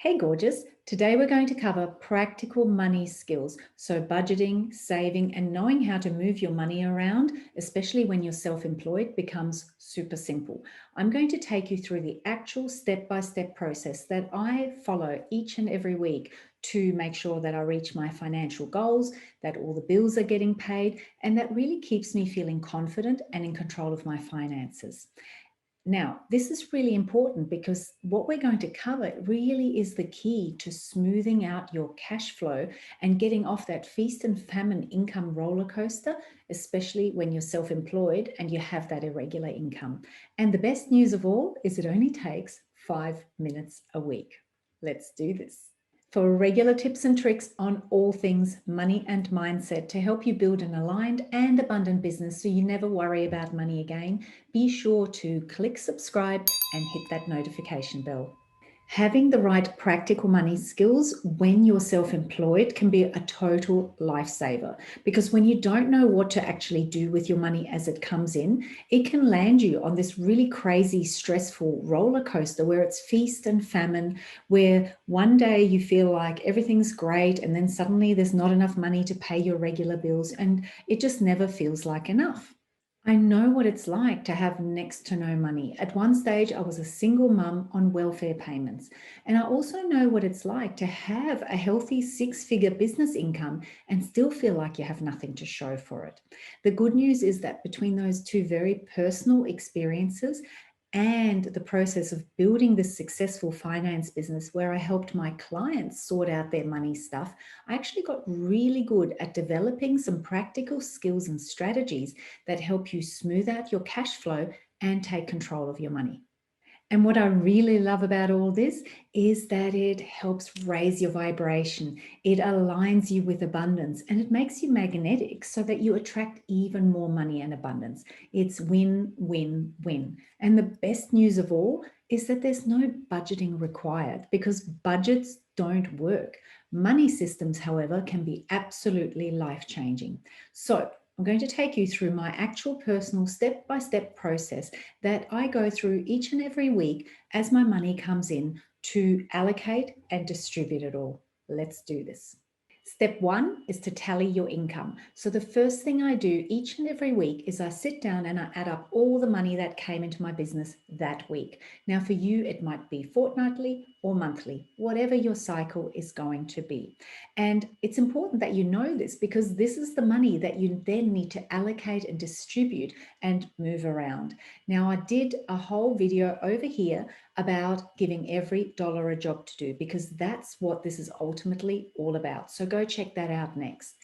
Hey gorgeous, today we're going to cover practical money skills. So budgeting, saving, and knowing how to move your money around, especially when you're self-employed, becomes super simple. I'm going to take you through the actual step-by-step process that I follow each and every week to make sure that I reach my financial goals, that all the bills are getting paid, and that really keeps me feeling confident and in control of my finances. Now, this is really important because what we're going to cover really is the key to smoothing out your cash flow and getting off that feast and famine income roller coaster, especially when you're self-employed and you have that irregular income. And the best news of all is it only takes 5 minutes a week. Let's do this. For regular tips and tricks on all things money and mindset to help you build an aligned and abundant business so you never worry about money again, be sure to click subscribe and hit that notification bell. Having the right practical money skills when you're self-employed can be a total lifesaver, because when you don't know what to actually do with your money as it comes in, it can land you on this really crazy, stressful roller coaster where it's feast and famine, where one day you feel like everything's great and then suddenly there's not enough money to pay your regular bills and it just never feels like enough. I know what it's like to have next to no money. At one stage, I was a single mum on welfare payments. And I also know what it's like to have a healthy 6-figure business income and still feel like you have nothing to show for it. The good news is that between those two very personal experiences and the process of building this successful finance business where I helped my clients sort out their money stuff, I actually got really good at developing some practical skills and strategies that help you smooth out your cash flow and take control of your money. And what I really love about all this is that it helps raise your vibration. It aligns you with abundance and it makes you magnetic so that you attract even more money and abundance. It's win, win, win. And the best news of all is that there's no budgeting required because budgets don't work. Money systems, however, can be absolutely life-changing. So I'm going to take you through my actual personal step-by-step process that I go through each and every week as my money comes in to allocate and distribute it all. Let's do this. Step 1 is to tally your income. So the first thing I do each and every week is I sit down and I add up all the money that came into my business that week. Now for you, it might be fortnightly or monthly, whatever your cycle is going to be. And it's important that you know this because this is the money that you then need to allocate and distribute and move around. Now I did a whole video over here about giving every dollar a job to do because that's what this is ultimately all about. So go check that out next.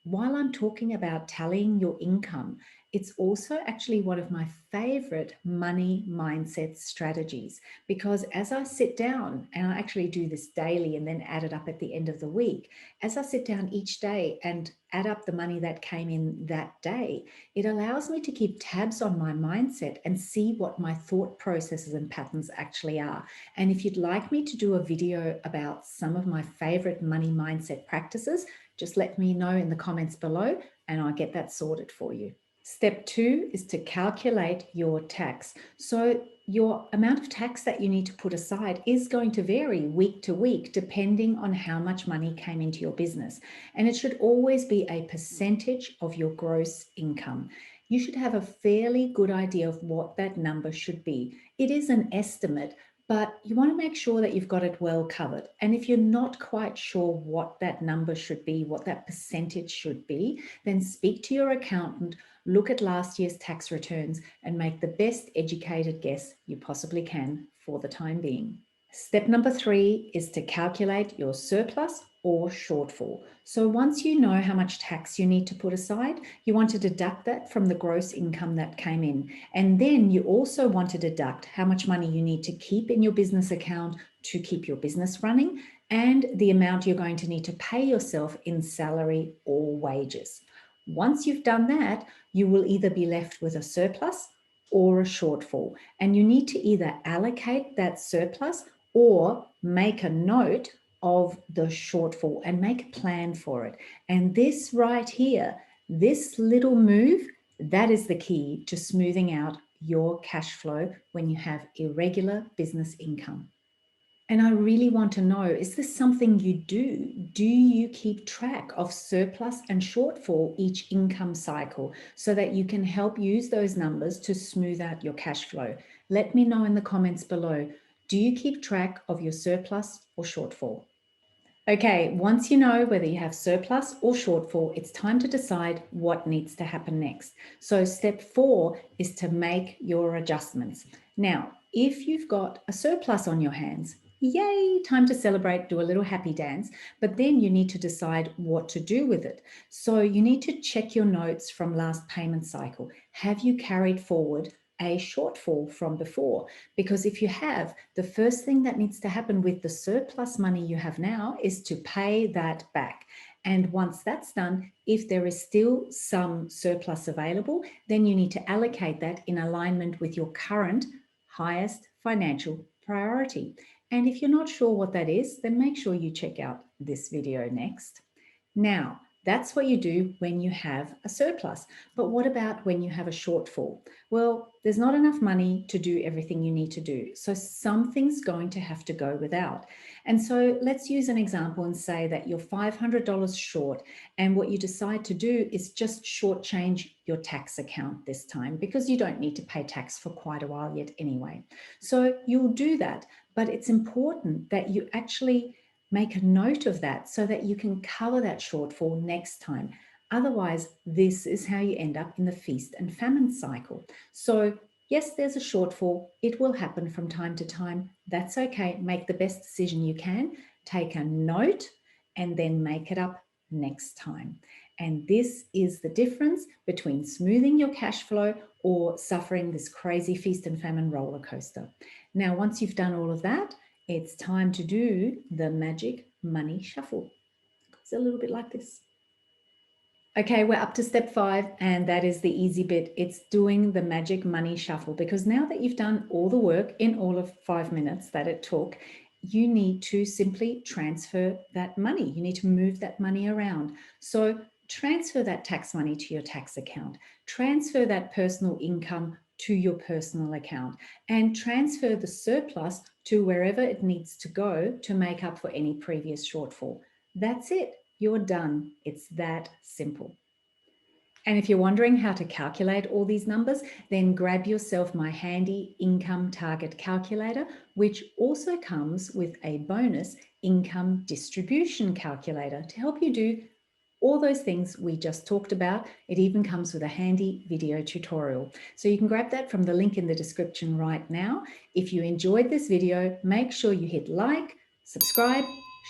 While I'm talking about tallying your income, it's also actually one of my favorite money mindset strategies because as I sit down, and I actually do this daily and then add it up at the end of the week, as I sit down each day and add up the money that came in that day, it allows me to keep tabs on my mindset and see what my thought processes and patterns actually are. And if you'd like me to do a video about some of my favorite money mindset practices, just let me know in the comments below and I'll get that sorted for you. Step 2 is to calculate your tax. So your amount of tax that you need to put aside is going to vary week to week depending on how much money came into your business. And it should always be a percentage of your gross income. You should have a fairly good idea of what that number should be. It is an estimate, but you want to make sure that you've got it well covered. And if you're not quite sure what that number should be, what that percentage should be, then speak to your accountant, look at last year's tax returns, and make the best educated guess you possibly can for the time being. Step number 3 is to calculate your surplus or shortfall. So once you know how much tax you need to put aside, you want to deduct that from the gross income that came in. And then you also want to deduct how much money you need to keep in your business account to keep your business running and the amount you're going to need to pay yourself in salary or wages. Once you've done that, you will either be left with a surplus or a shortfall. And you need to either allocate that surplus or make a note of the shortfall and make a plan for it. And this right here, this little move, that is the key to smoothing out your cash flow when you have irregular business income. And I really want to know, is this something you do? Do you keep track of surplus and shortfall each income cycle so that you can help use those numbers to smooth out your cash flow? Let me know in the comments below. Do you keep track of your surplus or shortfall? Okay, once you know whether you have surplus or shortfall, it's time to decide what needs to happen next. So step 4 is to make your adjustments. Now, if you've got a surplus on your hands, yay, time to celebrate, do a little happy dance, but then you need to decide what to do with it. So you need to check your notes from last payment cycle. Have you carried forward a shortfall from before? Because if you have, the first thing that needs to happen with the surplus money you have now is to pay that back. And once that's done, if there is still some surplus available, then you need to allocate that in alignment with your current highest financial priority. And if you're not sure what that is, then make sure you check out this video next. Now, that's what you do when you have a surplus. But what about when you have a shortfall? Well, there's not enough money to do everything you need to do. So something's going to have to go without. And so let's use an example and say that you're $500 short, and what you decide to do is just shortchange your tax account this time because you don't need to pay tax for quite a while yet anyway. So you'll do that, but it's important that you actually make a note of that so that you can cover that shortfall next time. Otherwise, this is how you end up in the feast and famine cycle. So yes, there's a shortfall. It will happen from time to time. That's okay. Make the best decision you can. Take a note and then make it up next time. And this is the difference between smoothing your cash flow or suffering this crazy feast and famine roller coaster. Now, once you've done all of that, it's time to do the magic money shuffle. It's a little bit like this. Okay, we're up to step 5, and that is the easy bit. It's doing the magic money shuffle, because now that you've done all the work in all of 5 minutes that it took, you need to simply transfer that money. You need to move that money around. So transfer that tax money to your tax account, transfer that personal income to your personal account, and transfer the surplus to wherever it needs to go to make up for any previous shortfall. That's it. You're done. It's that simple. And if you're wondering how to calculate all these numbers, then grab yourself my handy income target calculator, which also comes with a bonus income distribution calculator to help you do all those things we just talked about. It even comes with a handy video tutorial. So you can grab that from the link in the description right now. If you enjoyed this video, make sure you hit like, subscribe,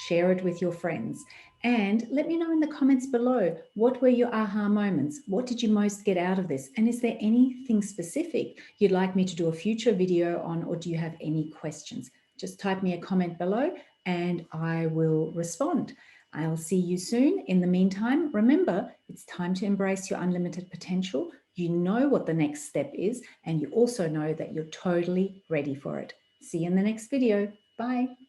share it with your friends. And let me know in the comments below, what were your aha moments? What did you most get out of this? And is there anything specific you'd like me to do a future video on, or do you have any questions? Just type me a comment below and I will respond. I'll see you soon. In the meantime, remember, it's time to embrace your unlimited potential. You know what the next step is, and you also know that you're totally ready for it. See you in the next video. Bye.